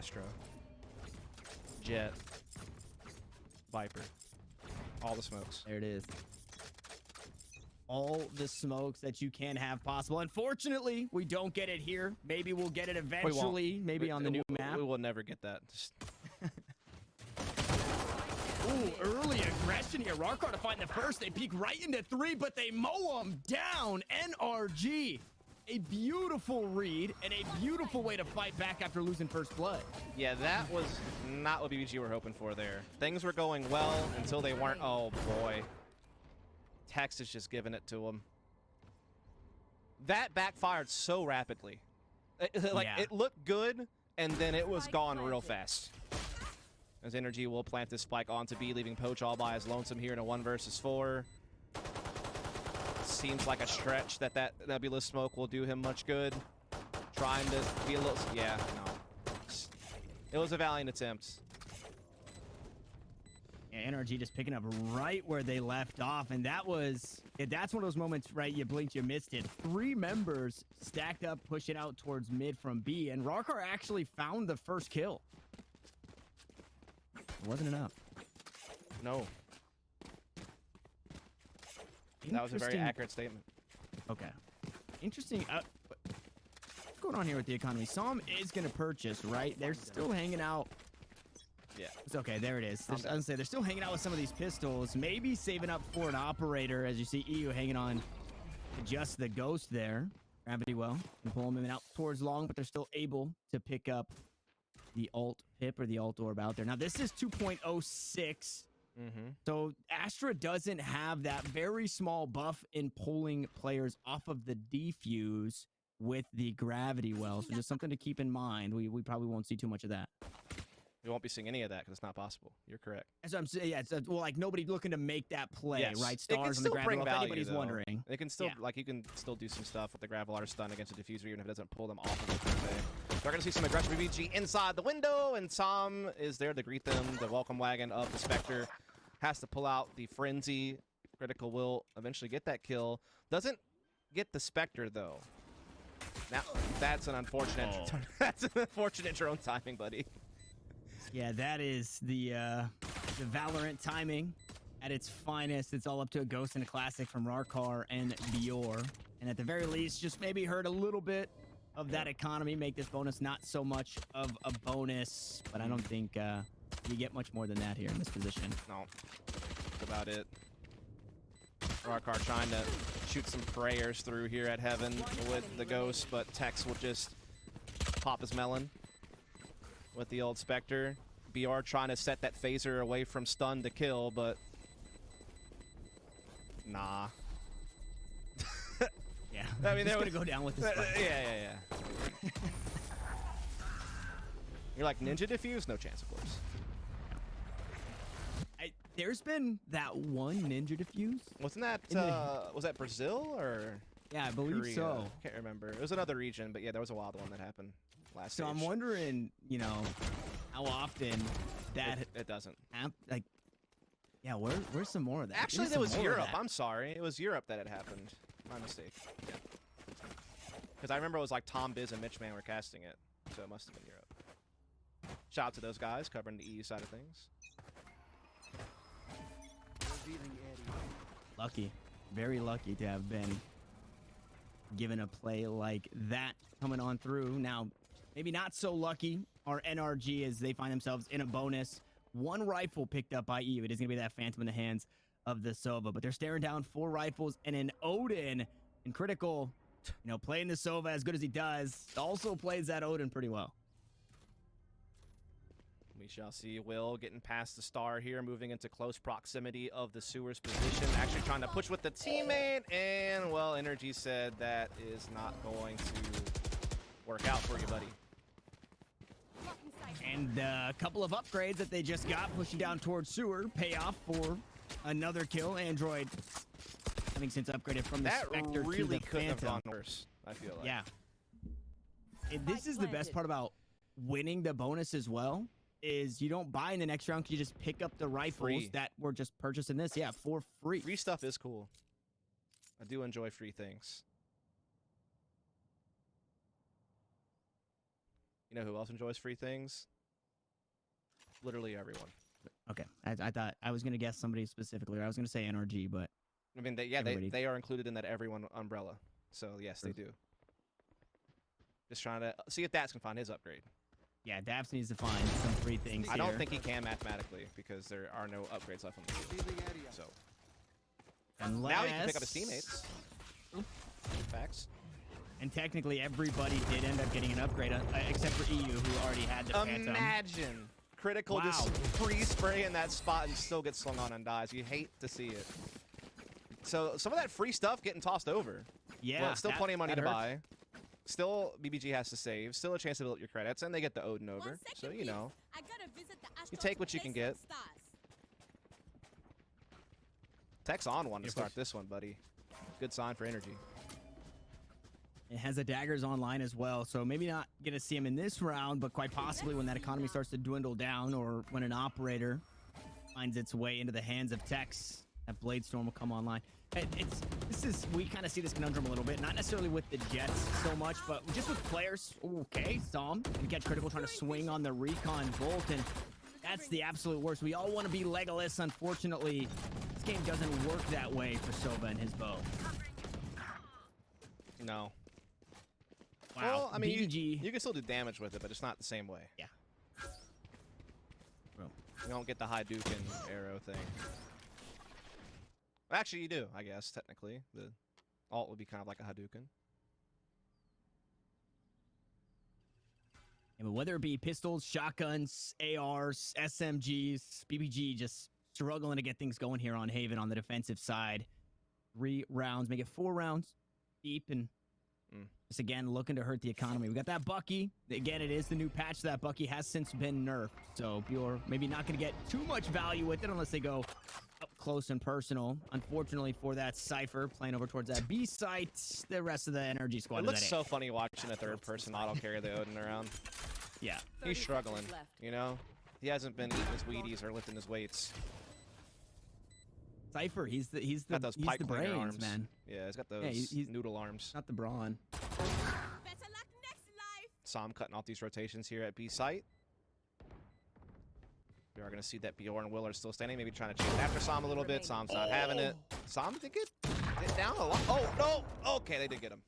Astro, Jet, Viper, all the smokes. There it is. All the smokes that you can have possible. Unfortunately, we don't get it here. Maybe we'll get it eventually. Maybe on the new map. We will never get that. Just... Ooh, early aggression here. Rarkar to find the first. They peek right into 3, but they mow him down. NRG. A beautiful read and a beautiful way to fight back after losing first blood. Yeah, that was not what BBG were hoping for there. Things were going well until they weren't. Oh, boy. Tex is just giving it to him. That backfired so rapidly. It looked good, and then it was gone real fast. As NRG will plant this spike onto B, leaving Poach all by his lonesome here in a 1 versus 4. Seems like a stretch that nebulous smoke will do him much good. Trying to be a little... Yeah, no. It was a valiant attempt. Yeah, NRG just picking up right where they left off, and that's one of those moments, right? You blinked, you missed it. 3 members stacked up, pushing out towards mid from B, and Rarkar actually found the first kill. It wasn't enough. No. That was a very accurate statement. Okay. Interesting. What's going on here with the economy? Som is going to purchase, right? They're still hanging out. Yeah. It's okay. There it is. I was going to say, they're still hanging out with some of these pistols. Maybe saving up for an operator, as you see EU hanging on to just the ghost there. Gravity well. Can pull him out towards long, but they're still able to pick up the alt pip or the alt orb out there. Now, this is 2.06. So Astra doesn't have that very small buff in pulling players off of the defuse with the gravity well. So just something to keep in mind. We probably won't see too much of that. We won't be seeing any of that because it's not possible. You're correct. As I'm saying, yeah, well, like nobody looking to make that play, yes. Right? Stars on the gravity well, if anybody's wondering. It can still, like, you can still do some stuff with the Gravelar stun against a diffuser, even if it doesn't pull them off of it per se. We're going to see some aggressive BBG inside the window, and Som is there to greet them. The welcome wagon of the Spectre has to pull out the Frenzy. Critical will eventually get that kill. Doesn't get the Spectre, though. Now, that's an unfortunate... That's an unfortunate drone timing, buddy. Yeah, that is the Valorant timing at its finest. It's all up to a Ghost and a Classic from Rarkar and Bior. And at the very least, just maybe hurt a little bit of that economy, make this bonus not so much of a bonus. But I don't think you get much more than that here in this position. No, that's about it. Rarkar trying to shoot some prayers through here at Heaven with the Ghost, but Tex will just pop his melon with the old Spectre. BR trying to set that phaser away from stun to kill, but nah. Yeah, I mean, they're going to go down with this. Yeah. You're like, ninja diffuse? No chance, of course. There's been that one ninja diffuse. Wasn't that, was that Brazil or? Yeah, I believe Korea? so. Can't remember. It was another region, but yeah, there was a wild one that happened last So stage. I'm wondering, you know, how often that... It doesn't. Like, yeah, where's some more of that? Actually, that was Europe. I'm sorry. It was Europe that it happened. My mistake. Yeah. Because I remember it was like Tom Biz and Mitch Man were casting it, so it must have been Europe. Shout out to those guys covering the EU side of things. Lucky. Very lucky to have been given a play like that coming on through. Now, maybe not so lucky are NRG as they find themselves in a bonus. 1 rifle picked up by EU. It is going to be that Phantom in the hands of the Sova, but they're staring down 4 rifles and an Odin. And Critical, you know, playing the Sova as good as he does, also plays that Odin pretty well. We shall see Will getting past the star here, moving into close proximity of the Sewer's position, actually trying to push with the teammate, and, well, NRG said that is not going to work out for you, buddy. And a couple of upgrades that they just got, pushing down towards Sewer, pay off for another kill. Android, having since upgraded from the Spectre really to the couldn't Phantom. have gone worse, I feel like. Yeah. And this is the best part about winning the bonus as well, is you don't buy in the next round, you just pick up the rifles that were just purchased in this. Yeah, for free. Free stuff is cool. I do enjoy free things. You know who else enjoys free things? Literally everyone. Okay, I thought I was gonna guess somebody specifically, or I was gonna say NRG, but I mean, they are included in that everyone umbrella. So yes, they do. Just trying to see if Dax can find his upgrade. Yeah, Daps needs to find some free things I here. don't think he can mathematically because there are no upgrades left on the field. So Unless... now he can pick up his teammates. Facts. And technically, everybody did end up getting an upgrade, except for EU, who already had the Phantom. Imagine Critical just free spray in that spot and still gets slung on and dies. You hate to see it. So some of that free stuff getting tossed over. Yeah, well, still plenty of money to buy. Still, BBG has to save. Still a chance to build your credits, and they get the Odin over. So, you know, you take what you can get. Tech's on one to start this one, buddy. Good sign for energy. It has the daggers online as well, so maybe not going to see him in this round, but quite possibly when that economy starts to dwindle down or when an operator finds its way into the hands of Tex, that Blade Storm will come online. We kind of see this conundrum a little bit, not necessarily with the Jets so much, but just with players. Okay, Som and catch Critical trying to swing on the Recon Bolt, and that's the absolute worst. We all want to be Legolas. Unfortunately, this game doesn't work that way for Sova and his bow. No. Wow. Well, I mean, BBG. you can still do damage with it, but it's not the same way. Yeah. Bro. You don't get the Hadouken arrow thing. Actually, you do, I guess, technically. The ult would be kind of like a Hadouken. Yeah, but whether it be pistols, shotguns, ARs, SMGs, BBG just struggling to get things going here on Haven on the defensive side. 3 rounds, make it 4 rounds deep, and just again looking to hurt the economy. We got that Bucky. Again, it is the new patch. That Bucky has since been nerfed, so Bjor maybe not going to get too much value with it unless they go up close and personal. Unfortunately for that Cypher playing over towards that B site, the rest of the NRG squad. It looks so funny watching a third-person auto carry the Odin around. Yeah, he's struggling. You know, he hasn't been eating his Wheaties or lifting his weights. Cypher, he's the got those pipe the cleaner brains, arms, man. Yeah, he's got those he's noodle arms. Not the brawn. Som cutting off these rotations here at B site. We are going to see that Bjorn and Will are still standing, maybe trying to chase after Som a little bit. Som's not having it. Som did get down a lot. Oh, no. Okay, they did get him.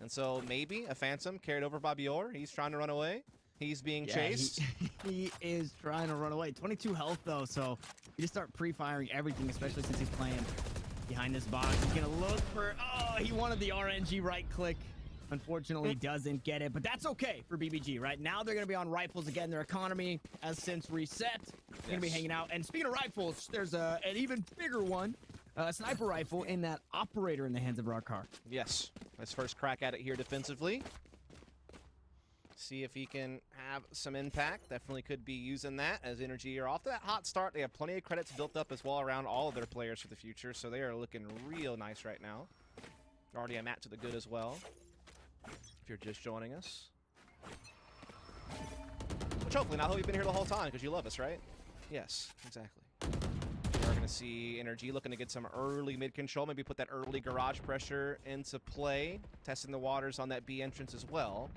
And so maybe a Phantom carried over by Bjorn. He's trying to run away. He's being chased. He is trying to run away. 22 health, though, so you just start pre-firing everything, especially since he's playing behind this box. He's going to look for... Oh, he wanted the RNG right-click. Unfortunately, doesn't get it, but that's okay for BBG. Right now, they're going to be on rifles again. Their economy has since reset. They're going to be hanging out. And speaking of rifles, there's an even bigger one, a sniper rifle in that operator in the hands of Rakar. Yes, his first crack at it here defensively. See if he can have some impact. Definitely could be using that as Energy are off to that hot start. They have plenty of credits built up as well around all of their players for the future, so they are looking real nice right now. Already a map to the good as well. If you're just joining us. Which hopefully not. You've been here the whole time because you love us, right? Yes, exactly. We're going to see Energy looking to get some early mid control. Maybe put that early garage pressure into play. Testing the waters on that B entrance as well.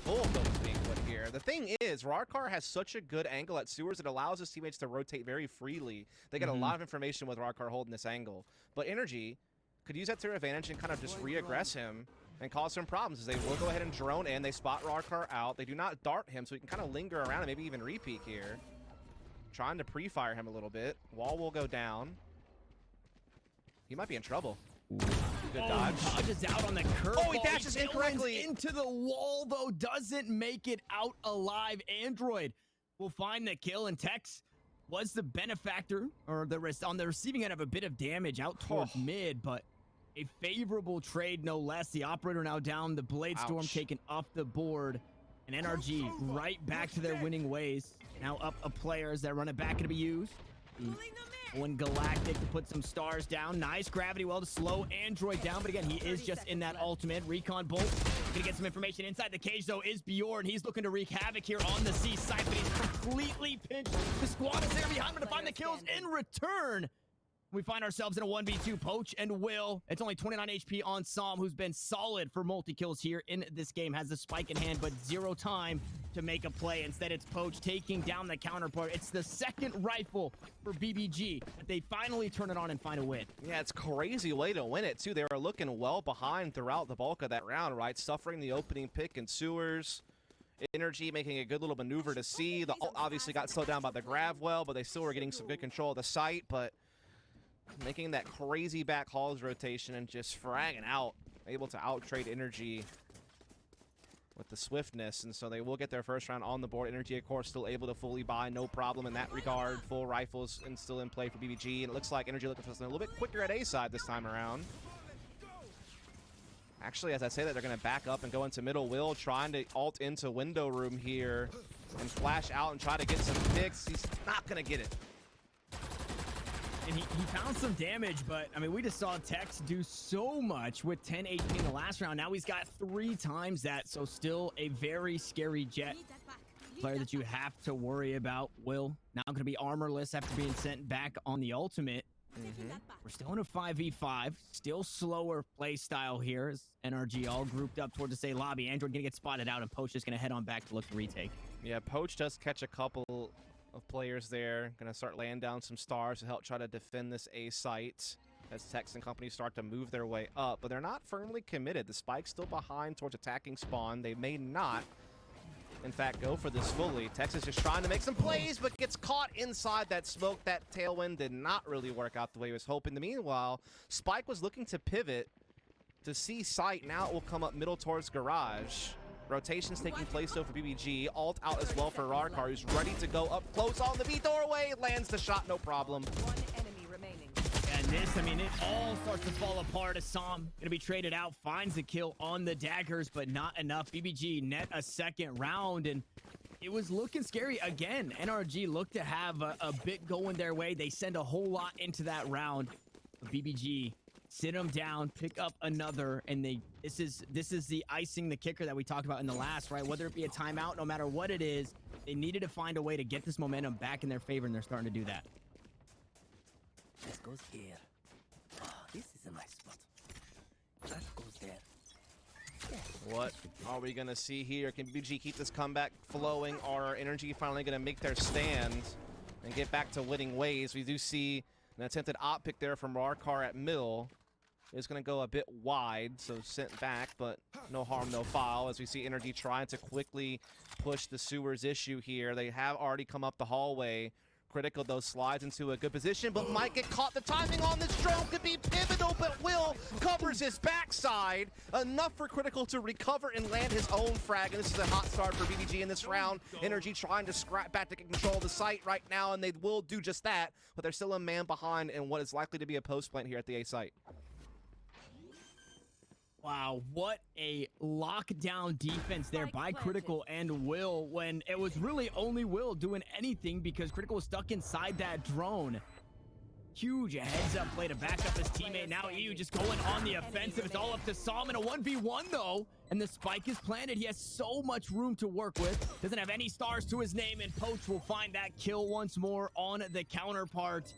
Full buildings being put here. The thing is, Rarkar has such a good angle at sewers. It allows his teammates to rotate very freely. They get a lot of information with Rarkar holding this angle. But Energy could use that to their advantage and kind of just re-aggress him and cause some problems as they will go ahead and drone in. They spot Rarkar out. They do not dart him, so he can kind of linger around and maybe even re-peek here. Trying to pre-fire him a little bit. Wall will go down. He might be in trouble. Good dodge. Dodges out on the curve. Oh, he dashes incorrectly into the wall, though. Doesn't make it out alive. Android will find the kill, and Tex was the benefactor, or on the receiving end of a bit of damage out towards mid, but a favorable trade, no less. The operator now down, the Blade Storm taken off the board, and NRG right back to their winning ways. Now up a player as they run it back to be used. When Galactic to put some stars down. Nice gravity well to slow Android down, but again, he is just in that ultimate. Recon Bolt gonna get some information inside the cage, though, is Bjorn. He's looking to wreak havoc here on the C side, but he's completely pinched. The squad is there behind him to find the kills in return. We find ourselves in a 1v2. Poach and Will. It's only 29 HP on Som, who's been solid for multi-kills here in this game. Has the spike in hand, but zero time to make a play. Instead, it's Poach taking down the counterpart. It's the second rifle for BBG that they finally turn it on and find a win. Yeah, it's a crazy way to win it, too. They were looking well behind throughout the bulk of that round, right? Suffering the opening pick in sewers. NRG making a good little maneuver to see. The ult obviously got slowed down by the grab well, but they still were getting some good control of the site. But making that crazy back halls rotation and just fragging out, able to out-trade NRG with the swiftness. And so they will get their first round on the board. NRG, of course, still able to fully buy, no problem in that regard. Full rifles and still in play for BBG. And it looks like NRG looking for something a little bit quicker at A side this time around. Actually, as I say that, they're going to back up and go into middle. Will trying to ult into window room here and flash out and try to get some picks. He's not going to get it. And he found some damage, but, I mean, we just saw Tex do so much with 10 HP in the last round. Now he's got 3 times that, so still a very scary Jet player that you have to worry about. Will now going to be armorless after being sent back on the ultimate. We're still in a 5v5, still slower play style here as NRG all grouped up towards the A lobby. Android gonna get spotted out, and Poach is gonna head on back to look to retake. Yeah, Poach does catch a couple of players there. Gonna start laying down some stars to help try to defend this A site as Tex and company start to move their way up, but they're not firmly committed. The spike's still behind towards attacking spawn. They may not, in fact, go for this fully. Texas just trying to make some plays, but gets caught inside that smoke. That tailwind did not really work out the way he was hoping. Meanwhile, Spike was looking to pivot to see site. Now it will come up middle towards garage. Rotations taking place though for BBG. Alt out as well for Rarkar, who's ready to go up close on the B doorway. Lands the shot, no problem. One enemy remaining. And this, I mean, it all starts to fall apart. Assam gonna be traded out, finds the kill on the daggers, but not enough. BBG net a second round, and it was looking scary again. NRG looked to have a bit going their way. They send a whole lot into that round. BBG sit them down, pick up another, and this is the icing, the kicker that we talked about in the last, right? Whether it be a timeout, no matter what it is, they needed to find a way to get this momentum back in their favor, and they're starting to do that. This goes here. Oh, this is a nice spot. That goes there. What are we going to see here? Can BBG keep this comeback flowing, or are NRG finally going to make their stand and get back to winning ways? We do see an attempted op pick there from Rarkar at middle. Is going to go a bit wide, so sent back, but no harm, no foul, as we see NRG trying to quickly push the sewers issue here. They have already come up the hallway. Critical, though, slides into a good position, but might get caught. The timing on this drone could be pivotal, but Will covers his backside. Enough for Critical to recover and land his own frag, and this is a hot start for BBG in this round. NRG trying to scrap back to get control of the site right now, and they will do just that, but they're still a man behind in what is likely to be a post plant here at the A site. Wow, what a lockdown defense there by Critical and Will, when it was really only Will doing anything because Critical was stuck inside that drone. Huge heads-up play to back up his teammate. Now EU just going on the offensive. It's all up to Som in a 1v1, though, and the spike is planted. He has so much room to work with. Doesn't have any stars to his name, and Poach will find that kill once more on the counterpart.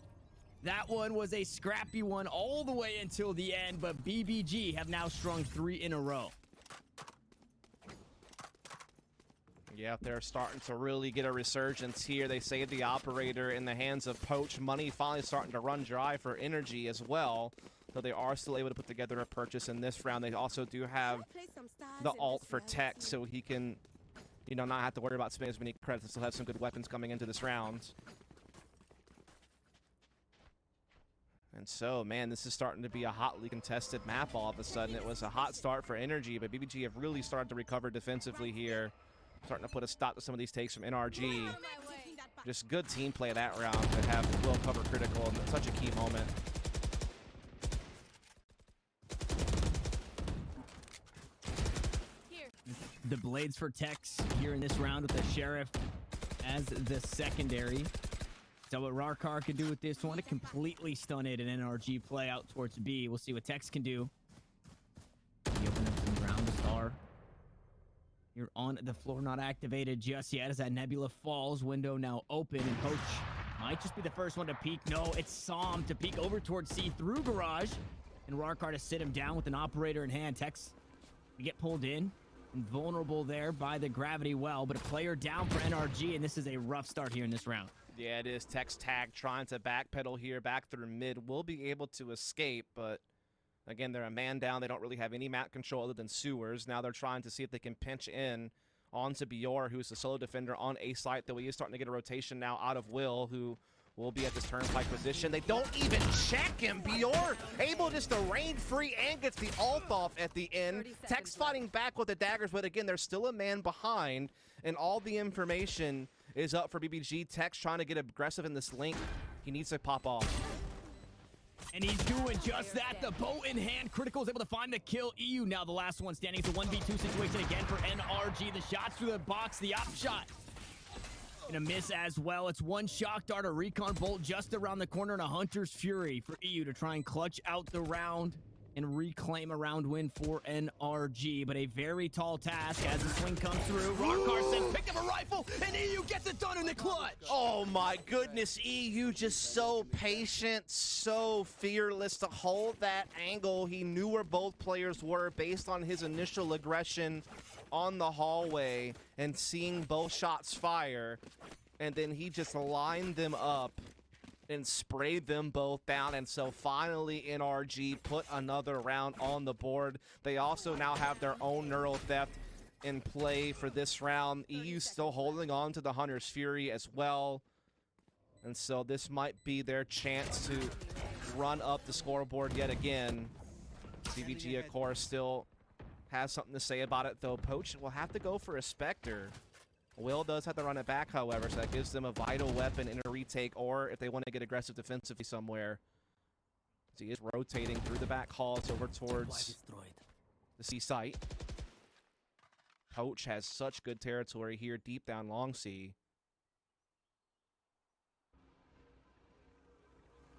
That one was a scrappy one all the way until the end, but BBG have now strung 3 in a row. Yeah, they're starting to really get a resurgence here. They saved the operator in the hands of Poach. Money finally starting to run dry for NRG as well, though they are still able to put together a purchase in this round. They also do have the ult for Tech, so he can, you know, not have to worry about spending as many credits and still have some good weapons coming into this round. And so, man, this is starting to be a hotly contested map all of a sudden. It was a hot start for NRG, but BBG have really started to recover defensively here. Starting to put a stop to some of these takes from NRG. Just good team play that round to have Will cover Critical in such a key moment. The blades for Tex here in this round with the Sheriff as the secondary. So what Rarkar can do with this one, to completely stun it and NRG play out towards B. We'll see what Tex can do. He opened up some ground to Star. You're on the floor, not activated just yet as that Nebula falls. Window now open, and Poach Might just be the first one to peek. No, it's Som to peek over towards C through garage. And Rarkar to sit him down with an operator in hand. Tex to get pulled in. And vulnerable there by the gravity well. But a player down for NRG, and this is a rough start here in this round. Yeah, it is. Tex tag trying to backpedal here, back through mid. Will be able to escape, but again, they're a man down. They don't really have any map control other than sewers. Now they're trying to see if they can pinch in onto Bior, who's the solo defender on A site, though he is starting to get a rotation now out of Will, who will be at this turnpike position. They don't even check him. Bior able just to rain free and gets the ult off at the end. Tex fighting back with the daggers, but again, there's still a man behind, and all the information is up for BBG. Tex trying to get aggressive in this link. He needs to pop off. And he's doing just that. The bow in hand. Critical is able to find the kill. EU now the last one standing. It's a 1v2 situation again for NRG. The shots through the box. The op shot. And a miss as well. It's one shock dart, a recon bolt just around the corner, and a Hunter's Fury for EU to try and clutch out the round and reclaim a round win for NRG. But a very tall task as the swing comes through. Rarkar says, picked up a rifle, and EU gets it done in the clutch. Oh my goodness, EU just so patient, so fearless to hold that angle. He knew where both players were based on his initial aggression on the hallway and seeing both shots fire. And then he just lined them up and sprayed them both down, and so finally NRG put another round on the board. They also now have their own neural theft in play for this round. EU still holding on to the Hunter's Fury as well, and so this might be their chance to run up the scoreboard yet again. CBG, of course, still has something to say about it, though. Poach will have to go for a Spectre. Will does have to run it back, however, so that gives them a vital weapon in a retake, or if they want to get aggressive defensively somewhere. So he is rotating through the back halls over towards the C site. Poach has such good territory here deep down long C.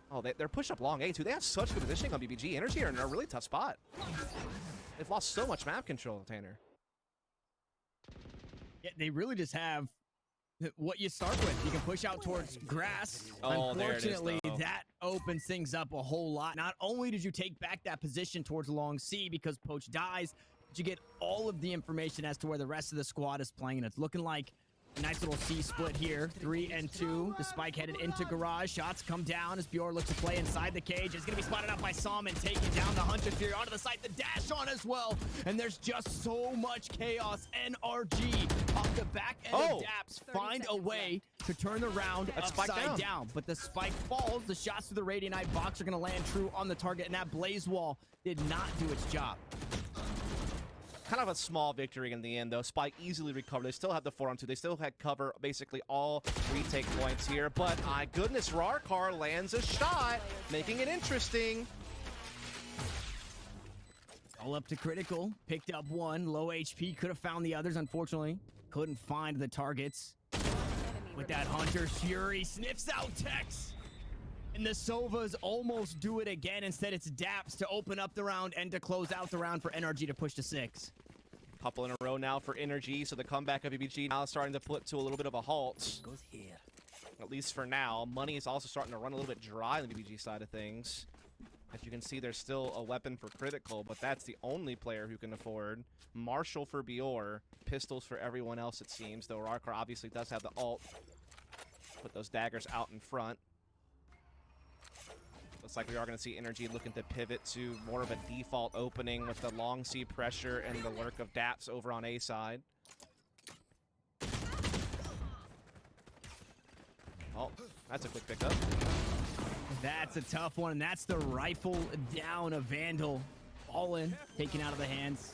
Oh, they're pushed up long A too. They have such good positioning on BBG. NRG are in a really tough spot. They've lost so much map control, Tanner. Yeah, they really just have what you start with. You can push out towards grass. Oh, unfortunately, there it is, that opens things up a whole lot. Not only did you take back that position towards long C because Poach dies, but you get all of the information as to where the rest of the squad is playing, and it's looking like a nice little C split here. 3 and 2. The spike headed into garage. Shots come down as Bjorn looks to play inside the cage. It's going to be spotted out by Som and taken down. The Hunter Fury onto the site. The dash on as well. And there's just so much chaos. NRG off the back end of Daps find a way to turn the round upside down. But the spike falls. The shots through the Radiant box are going to land true on the target. And that Blaze Wall did not do its job. Kind of a small victory in the end, though. Spike easily recovered. They still have the 4-on-2. They still had cover basically all retake points here. But my goodness, Rarkar lands a shot, making it interesting. All up to Critical. Picked up one. Low HP. Could have found the others, unfortunately. Couldn't find the targets. With that Hunter's Fury. Sniffs out Tex. And the Sovas almost do it again. Instead, it's Daps to open up the round and to close out the round for NRG to push to 6. Couple in a row now for NRG, so the comeback of BBG now starting to put to a little bit of a halt. Goes here. At least for now. Money is also starting to run a little bit dry on the BBG side of things. As you can see, there's still a weapon for Critical, but that's the only player who can afford. Marshall for Bior. Pistols for everyone else, it seems, though Rarkar obviously does have the ult. Put those daggers out in front. Looks like we are going to see NRG looking to pivot to more of a default opening with the long C pressure and the lurk of Daps over on A side. Oh, that's a quick pickup. That's a tough one, and that's the rifle down of Vandal. Fallen, taken out of the hands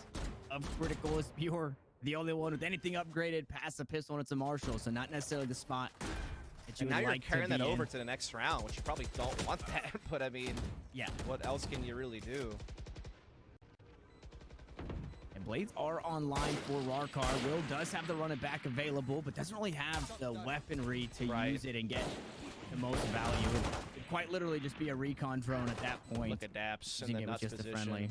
of Critical as Pure. The only one with anything upgraded past the pistol, and it's a Marshall, so not necessarily the spot. And now you're carrying that over to the next round, which you probably don't want that, but I mean, yeah, what else can you really do? And blades are online for Rarkar. Will does have the run it back available, but doesn't really have the weaponry to use it and get the most value. It'd quite literally just be a recon drone at that point. Look at Daps in the nuts just position. a friendly.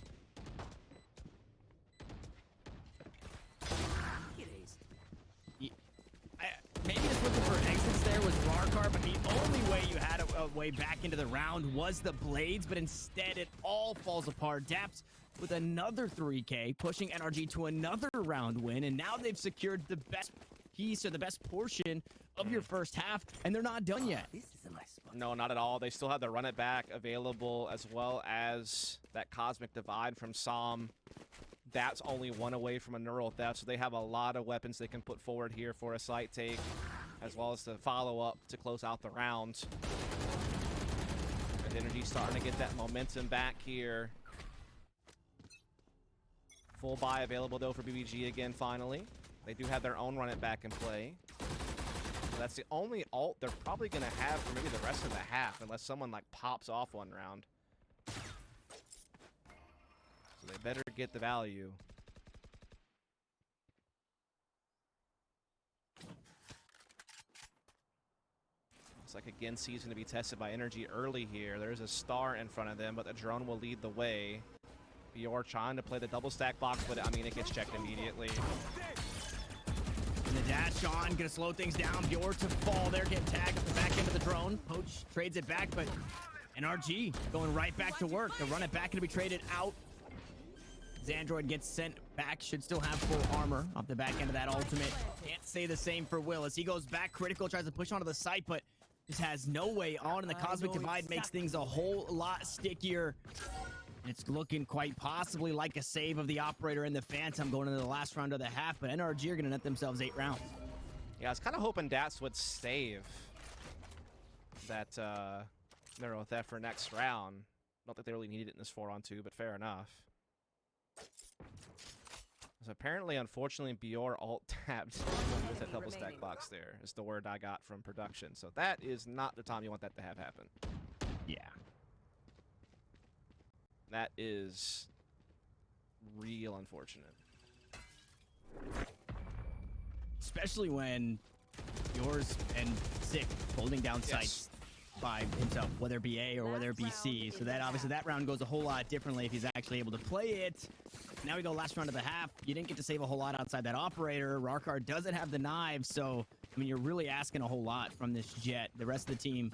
Maybe just looking for exits there with Rarkar car, but the only way you had a way back into the round was the blades, but instead it all falls apart. Daps with another 3K, pushing NRG to another round win, and now they've secured the best piece or the best portion of your first half, and they're not done yet. This is a nice spot. No, not at all. They still have the run it back available, as well as that Cosmic Divide from Som. That's only one away from a neural theft, so they have a lot of weapons they can put forward here for a site take, as well as the follow-up to close out the round. And Energy starting to get that momentum back here. Full buy available, though, for BBG again, finally. They do have their own run it back in play. So that's the only ult they're probably going to have for maybe the rest of the half, unless someone, like, pops off one round. So they better get the value. Looks like, again, season to be tested by Energy early here. There's a star in front of them, but the drone will lead the way. Bior trying to play the double stack box, but, I mean, it gets checked immediately. And the dash on, gonna slow things down. Bjor to fall there, getting tagged at the back end of the drone. Poach trades it back, but NRG going right back to work. The run it back gonna be traded out. Xandroid gets sent back, should still have full armor off the back end of that ultimate. Can't say the same for Will as he goes back. Critical tries to push onto the site, but just has no way on, and the Cosmic Divide makes things a whole lot stickier. And it's looking quite possibly like a save of the Operator and the Phantom going into the last round of the half, but NRG are going to net themselves 8 rounds. Yeah, I was kind of hoping Dats would save that neural theft for next round. Not that they really needed it in this 4-on-2, but fair enough. So apparently, unfortunately, Bior alt tapped with that double stack box there, is the word I got from production. So that is not the time you want that to have happen. Yeah. That is real unfortunate. Especially when yours and Sick holding down sights by himself, whether it be A or whether it be C. So that obviously that round goes a whole lot differently if he's actually able to play it. Now we go last round of the half. You didn't get to save a whole lot outside that Operator. Rarkar doesn't have the knives, so I mean you're really asking a whole lot from this Jet. The rest of the team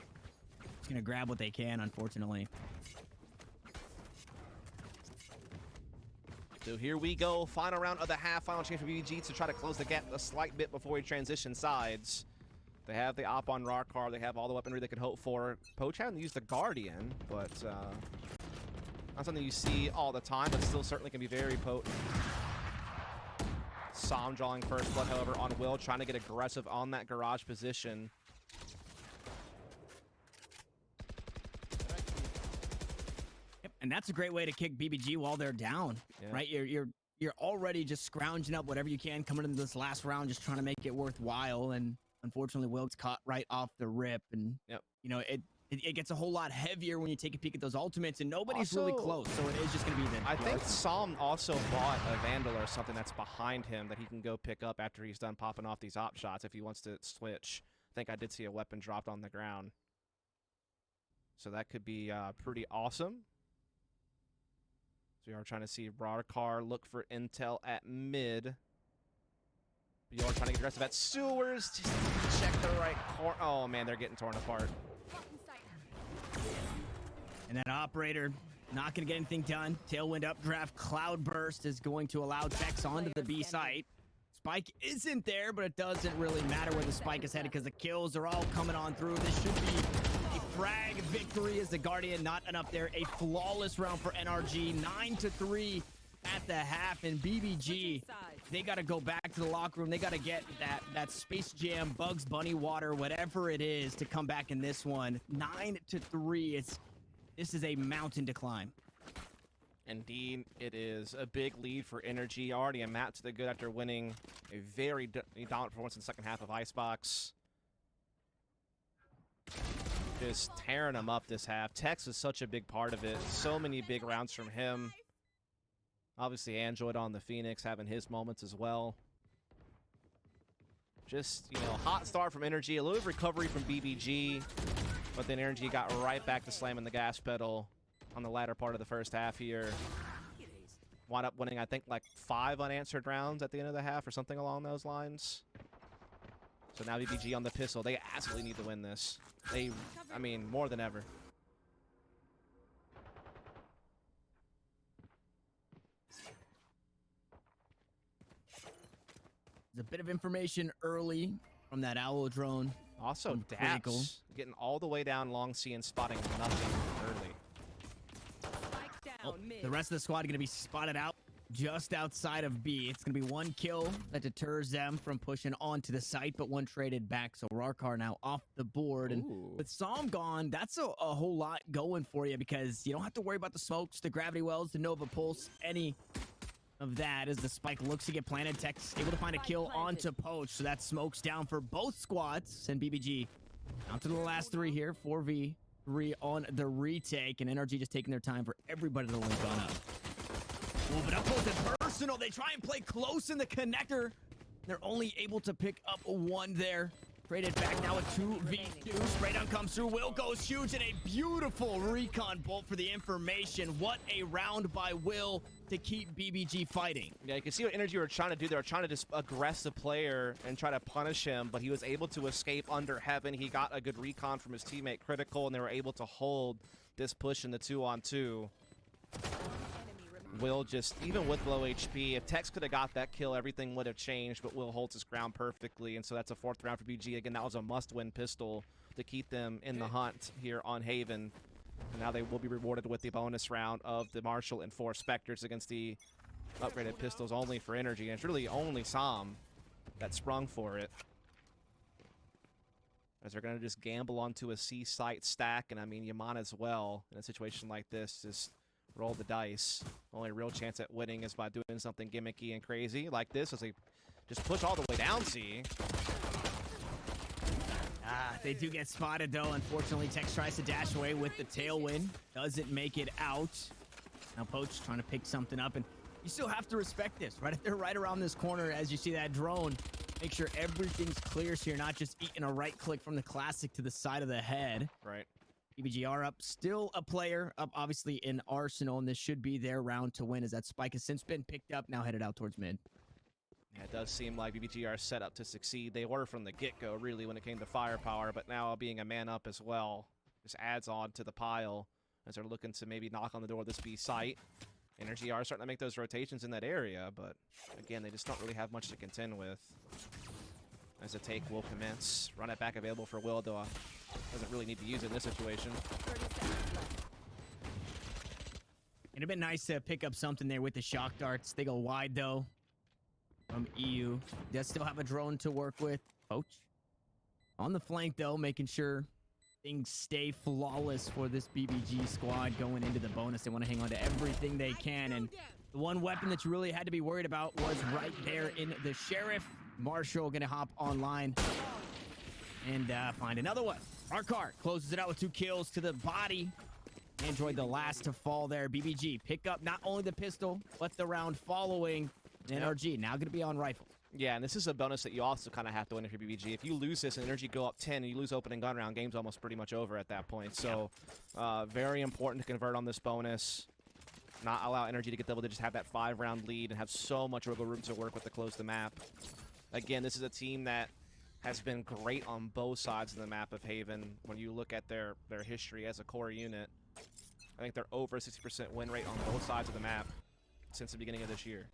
is gonna grab what they can, unfortunately. So here we go, final round of the half, final chance for BBG to try to close the gap a slight bit before we transition sides. They have the op on Rarkar, they have all the weaponry they could hope for. Poach hadn't used the Guardian, but not something you see all the time, but still certainly can be very potent. Som drawing first blood, however, on Will, trying to get aggressive on that garage position. And that's a great way to kick BBG while they're down, right? You're already just scrounging up whatever you can coming into this last round, just trying to make it worthwhile. And unfortunately, Wilkes caught right off the rip, and you know it gets a whole lot heavier when you take a peek at those ultimates, and nobody's really close. So it is just going to be the. I think Som also bought a Vandal or something that's behind him that he can go pick up after he's done popping off these op shots if he wants to switch. I think I did see a weapon dropped on the ground, so that could be pretty awesome. So we are trying to see Rarkar look for intel at mid. You are trying to get aggressive at sewers. Just check the right corner. Oh man, they're getting torn apart. And that Operator not going to get anything done. Tailwind updraft. Cloudburst is going to allow Tex onto the B site. Spike isn't there, but it doesn't really matter where the spike is headed because the kills are all coming on through. This should be a frag victory as the Guardian not enough there. A flawless round for NRG. 9-3 at the half, and BBG, they got to go back to the locker room. They got to get that Space Jam, Bugs Bunny water, whatever it is, to come back in this one. 9-3. This is a mountain to climb. Indeed, it is a big lead for Energy. Already a map to the good after winning a very dominant performance in the second half of Icebox. Just tearing them up this half. Tex is such a big part of it. So many big rounds from him. Obviously, Android on the Phoenix having his moments as well. Just, you know, hot start from Energy. A little bit of recovery from BBG. But then Energy got right back to slamming the gas pedal on the latter part of the first half here. Wound up winning, I think, like 5 unanswered rounds at the end of the half or something along those lines. So now BBG on the pistol. They absolutely need to win this. I mean, more than ever. There's a bit of information early from that owl drone. Also, critical. Daps getting all the way down long C and spotting nothing early. The rest of the squad going to be spotted out just outside of B. It's going to be one kill that deters them from pushing onto the site, but one traded back. So Rarkar now off the board. And with Psalm gone, that's a whole lot going for you because you don't have to worry about the smokes, the gravity wells, the Nova Pulse, any of that as the spike looks to get planted. Tech's able to find a kill onto Poach. So that smoke's down for both squads. And BBG down to the last three here. 4v3 on the retake. And NRG just taking their time for everybody to link on up. Ooh, but up close and personal. They try and play close in the connector. They're only able to pick up one there. Traded back now a 2v2. Spray down comes through. Will goes huge and a beautiful recon bolt for the information. What a round by Will to keep BBG fighting. Yeah, you can see what NRG were trying to do. They were trying to just aggress the player and try to punish him, but he was able to escape under heaven. He got a good recon from his teammate Critical, and they were able to hold this push in the 2-on-2. Will just, even with low HP, if Tex could have got that kill, everything would have changed, but Will holds his ground perfectly, and so that's a 4th round for BG. Again, that was a must-win pistol to keep them in the hunt here on Haven. And now they will be rewarded with the bonus round of the Marshall and 4 Spectres against the upgraded pistols only for NRG, and it's really only Sam that sprung for it. As they're going to just gamble onto a C site stack, and I mean, Yaman as well, in a situation like this, just roll the dice. Only real chance at winning is by doing something gimmicky and crazy like this as they just push all the way down C. They do get spotted though. Unfortunately, Tex tries to dash away with the tailwind. Doesn't make it out. Now Poach trying to pick something up, and you still have to respect this. Right if they're right around this corner as you see that drone. Make sure everything's clear so you're not just eating a right click from the classic to the side of the head. Right. BBGR up, still a player up, obviously in Arsenal, and this should be their round to win as that spike has since been picked up, now headed out towards mid. Yeah, it does seem like BBG are set up to succeed. They were from the get-go, really, when it came to firepower, but now being a man up as well just adds on to the pile as they're looking to maybe knock on the door of this B site. NRG are starting to make those rotations in that area, but again, they just don't really have much to contend with. As the take will commence. Run it back available for Will, though doesn't really need to use it in this situation. It'd have been nice to pick up something there with the shock darts. They go wide, though, from EU. Does still have a drone to work with. Poach on the flank, though, making sure things stay flawless for this BBG squad going into the bonus. They want to hang on to everything they can, and the one weapon that you really had to be worried about was right there in the Sheriff. Marshall gonna hop online and find another one. Rarkar closes it out with 2 kills to the body. Android the last to fall there. BBG pick up not only the pistol, but the round following. NRG now gonna be on rifle. Yeah, and this is a bonus that you also kind of have to win if you're BBG. If you lose this and NRG go up 10 and you lose opening gun round, game's almost pretty much over at that point. So very important to convert on this bonus. Not allow NRG to get double digits, have that 5-round lead, and have so much wiggle room to work with to close the map. Again, this is a team that has been great on both sides of the map of Haven. When you look at their history as a core unit, I think they're over 60% win rate on both sides of the map since the beginning of this year.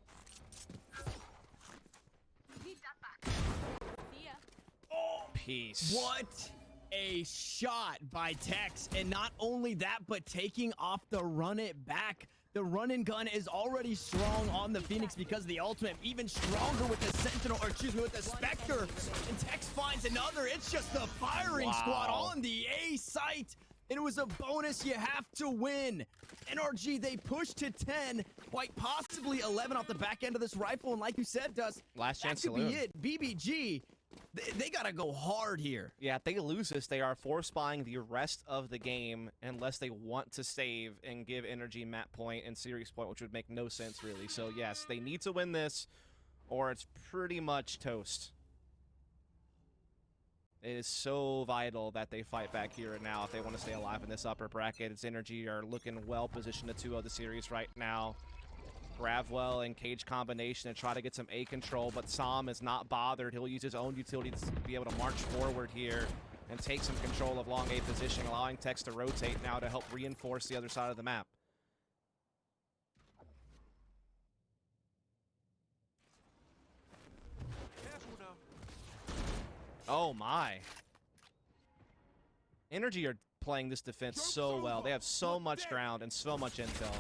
Oh, peace. What a shot by Tex. And not only that, but taking off the run it back. The run and gun is already strong on the Phoenix because of the ultimate. Even stronger with the Sentinel, or excuse me, with the Spectre. And Tex finds another. It's just the firing squad on the A site. And it was a bonus you have to win. NRG, they pushed to 10, quite possibly 11 off the back end of this rifle. And like you said, Dust, last chance that could be it. BBG, they got to go hard here. Yeah, if they lose this, they are force buying the rest of the game unless they want to save and give NRG map point and series point, which would make no sense, really. So, yes, they need to win this, or it's pretty much toast. It is so vital that they fight back here and now if they want to stay alive in this upper bracket. Its NRG are looking well positioned to 2-0 the series right now. Gravwell and Cage combination to try to get some A control, but Sam is not bothered. He'll use his own utility to be able to march forward here and take some control of long A positioning, allowing Tex to rotate now to help reinforce the other side of the map. Oh my. NRG are playing this defense so well. They have so much ground and so much intel.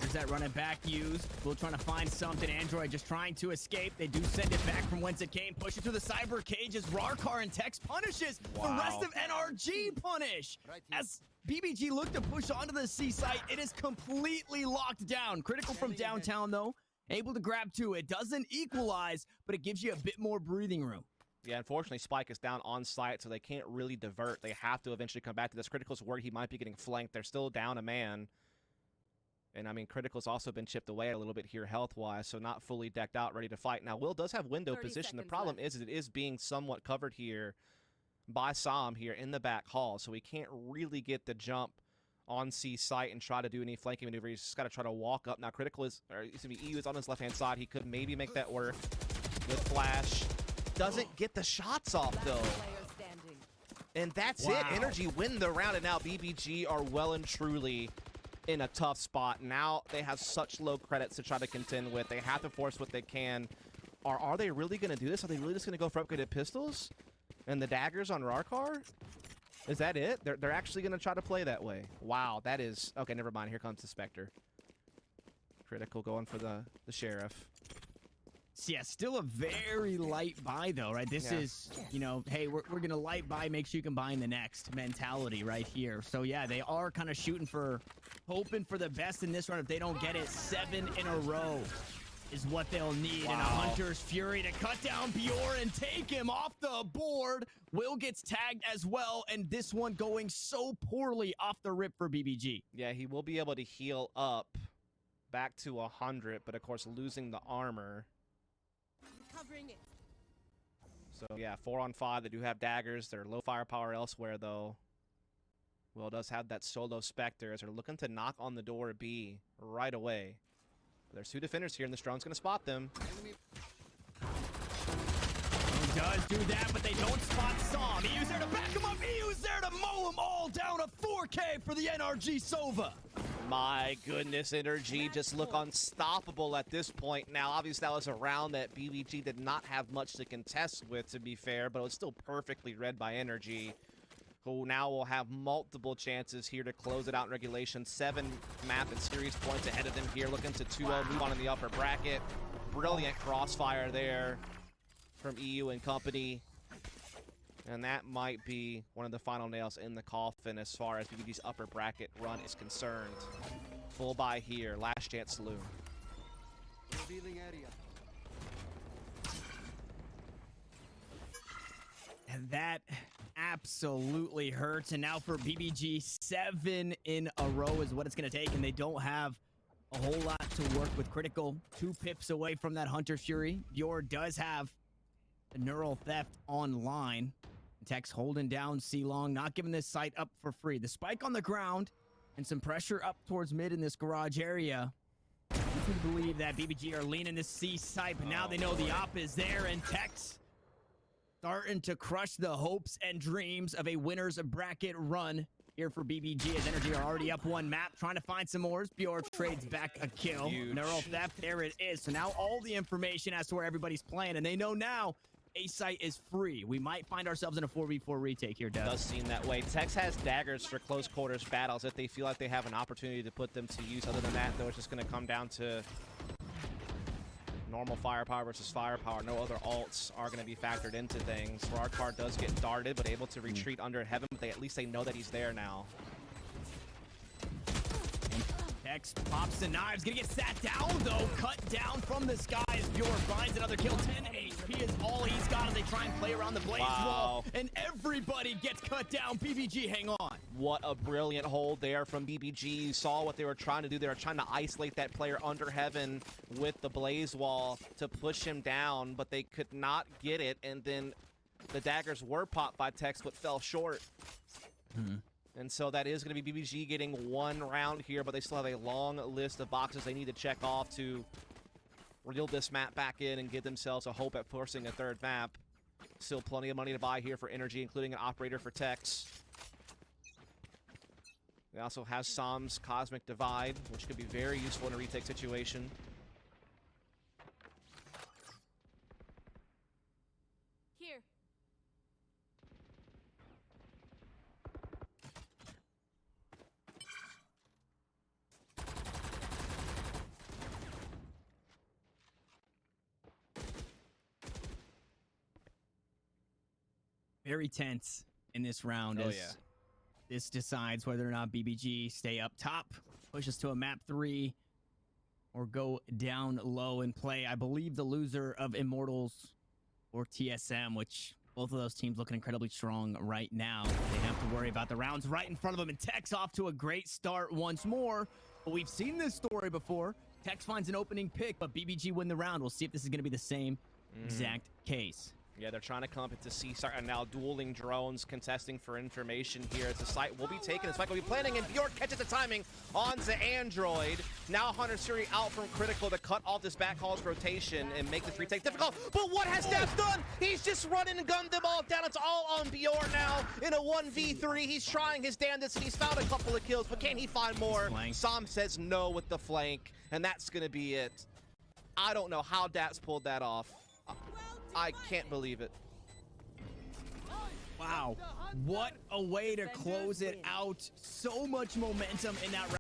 There's that running back used. We're trying to find something. Android just trying to escape. They do send it back from whence it came. Push it to the cyber cages. Rarkar and Tex punishes. Wow. The rest of NRG punish. As BBG look to push onto the C site, it is completely locked down. Critical from downtown, though. Able to grab two. It doesn't equalize, but it gives you a bit more breathing room. Yeah, unfortunately, Spike is down on site, so they can't really divert. They have to eventually come back to this. Critical's worried he might be getting flanked. They're still down a man. And, I mean, Critical's also been chipped away a little bit here health-wise, so not fully decked out, ready to fight. Now, Will does have window position. The problem is it is being somewhat covered here by Sam here in the back hall, so he can't really get the jump on C site and try to do any flanking maneuver. He's just got to try to walk up. Now, Critical is, or excuse me, EU is on his left-hand side. He could maybe make that work with Flash. Doesn't get the shots off, though. And that's it. NRG win the round, and now BBG are well and truly in a tough spot. Now they have such low credits to try to contend with. They have to force what they can. Are they really going to do this? Are they really just going to go for upgraded pistols and the daggers on Rarkar? Is that it? They're actually going to try to play that way. Wow, that is... Okay, never mind. Here comes the Spectre. Critical going for the Sheriff. Yeah, still a very light buy, though, right? This is, you know, hey, we're going to light buy, make sure you can buy in the next mentality right here. So, yeah, they are kind of shooting for, hoping for the best in this run. If they don't get it, 7 in a row is what they'll need. And a Hunter's Fury to cut down Bjorn and take him off the board. Will gets tagged as well, and this one going so poorly off the rip for BBG. Yeah, he will be able to heal up back to 100, but, of course, losing the armor. Covering it. So, yeah, 4 on 5. They do have daggers. They're low firepower elsewhere, though. Will does have that solo Spectre as they're looking to knock on the door B right away. There's 2 defenders here, and this drone's going to spot them. He does do that, but they don't spot Som. EU's there to back him up. EU's there to mow them all down. A 4K for the NRG Sova. My goodness, NRG just look unstoppable at this point. Now, obviously, that was a round that BBG did not have much to contest with, to be fair, but it was still perfectly read by NRG, who now will have multiple chances here to close it out in regulation. 7 map and series points ahead of them here, looking to 2-0, move on in the upper bracket. Brilliant crossfire there from EU and company. And that might be one of the final nails in the coffin as far as BBG's upper bracket run is concerned. Full buy here. Last chance saloon. Revealing area. And that absolutely hurts. And now for BBG, 7 in a row is what it's going to take. And they don't have a whole lot to work with. Critical 2 pips away from that Hunter Fury. Bjorn does have the Neural Theft online. Tex holding down C-Long, not giving this site up for free. The spike on the ground and some pressure up towards mid in this garage area. You can believe that BBG are leaning this C site, but now they know the op is there, and Tex starting to crush the hopes and dreams of a winner's bracket run here for BBG as NRG are already up 1 map, trying to find some more. Bjorn trades back a kill. Huge. Neural Theft, there it is. So now all the information as to where everybody's playing, and they know now A site is free. We might find ourselves in a 4v4 retake here, Dev. It does seem that way. Tex has daggers for close quarters battles if they feel like they have an opportunity to put them to use. Other than that, though, it's just going to come down to normal firepower versus firepower. No other alts are going to be factored into things. Rarkar does get darted, but able to retreat under heaven. But at least they know that he's there now. Tex pops the knives, gonna get sat down though. Cut down from the skies. Bjorn finds another kill. 10 HP is all he's got as they try and play around the blaze wall. And everybody gets cut down. BBG, hang on. What a brilliant hold there from BBG. You saw what they were trying to do. They were trying to isolate that player under heaven with the blaze wall to push him down, but they could not get it. And then the daggers were popped by Tex, but fell short. And so that is going to be BBG getting one round here, but they still have a long list of boxes they need to check off to reel this map back in and give themselves a hope at forcing a third map. Still plenty of money to buy here for NRG, including an operator for Tex. They also have Sam's Cosmic Divide, which could be very useful in a retake situation. Here. Very tense in this round. Oh, as yeah. This decides whether or not BBG stay up top, push us to a map 3, or go down low and play, I believe, the loser of Immortals or TSM, which both of those teams looking incredibly strong right now. They have to worry about the rounds right in front of them, and Tex off to a great start once more. But we've seen this story before. Tex finds an opening pick, but BBG win the round. We'll see if this is going to be the same exact case. Yeah, they're trying to come up into C-Star, and now dueling drones contesting for information here. As the site will be taken, the spike will be planning, and Bjork catches the timing onto Android. Now Hunter Suri out from Critical to cut off this backhall's rotation and make this retake difficult. But what has Devs done? He's just running and gunned them all down. It's all on Bjork now in a 1v3. He's trying his damnedest, and he's found a couple of kills, but can he find more? Sam says no with the flank, and that's going to be it. I don't know how Dats pulled that off. I can't believe it. Wow, what a way to close it out. So much momentum in that round.